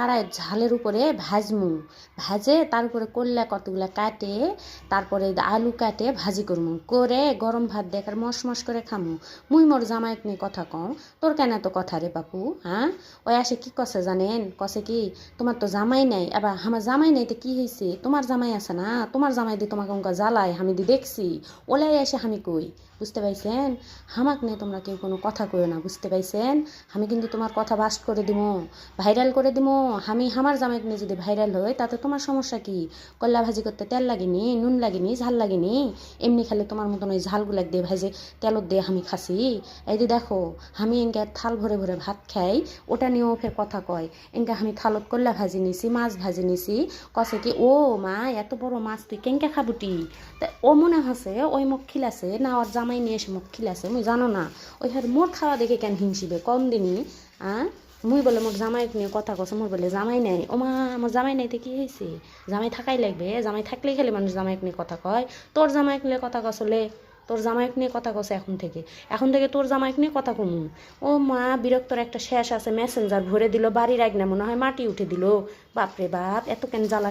কড়াই ঝালের উপরে ভাজমু, ভাজে তার উপরে করলা কতগুলা কাটে, তারপরে আলু কাটে ভাজি করমু, করে গরম ভাত দিয়ে আর মশ করে খামু। মুই মোর জামাইক নিয়ে কথা কও, তোর কেন এত কথা রে বাপু? হ্যাঁ, ওই আসে কি কছে জানেন, কছে কি তোমার তো জামাই নাই। আবার আমার জামাই নাই তো কি হয়েছে, তোমার জামাই আছে না, তোমার জামাই দিয়ে তোমাকে অঙ্কা জ্বালায়, আমি দি দেখছি। ওলাই এসে আমি কই, বুঝতে পাইছেন? হামাক নিয়ে তোমরা কেউ কোনো কথা কইও না, বুঝতে পাইছেন? আমি কিন্তু তোমার কথা বাস্ট করে দিমো, ভাইরাল করে দিমো। আমি আমার জামাইক নিয়ে যদি ভাইরাল হই তাতে তোমার সমস্যা কি? কল্লা ভাজি করতে তেল লাগেনি, নুন লাগেনি, ঝাল লাগেনি? এমনি খালি তোমার মতন ওই ঝালগুলাক দিয়ে ভাজে তেলত দিয়ে আমি খাসি। এই যে দেখো, আমি এনকে থাল ভরে ভরে ভাত খাই, ওটা নিয়েও ফের কথা কয়। এনকে আমি থালত কল্লা ভাজি নিছি, মাছ ভাজি নিছি, কষে কি ও মা এত বড় মাছ তুই কেনকে খাবুটি? তা ও মনে হসে ওই মুখ খিলাছে না, ওর জামাই নিয়ে এসে মুখ খিলাছে, মুই জানো না। ওই হার মোর খাওয়া দেখে কেন হিংসিবে কম দিনই? মুই বলে মোর জামাইক নিয়ে কথা কছে, মোর বলে জামাই নাই। ওমা, আমার জামাই নাইতে কি হয়েছে? জামাই থাকাই লাগবে, জামাই থাকলেই খালি মানুষ জামাইক নিয়ে কথা কয়। তোর জামাইক নিয়ে কথা কসলে, তোর জামাইক নিয়ে কথা কছে এখন থেকে তোর জামাইক নিয়ে কথা কমু। ও মা, বিরক্তর একটা শেষ আছে, মেসেঞ্জার ভরে দিল, বাড়ির এক না মনে হয় মাটি উঠে দিল। বাপরে বাপ, এত কেন জ্বালা।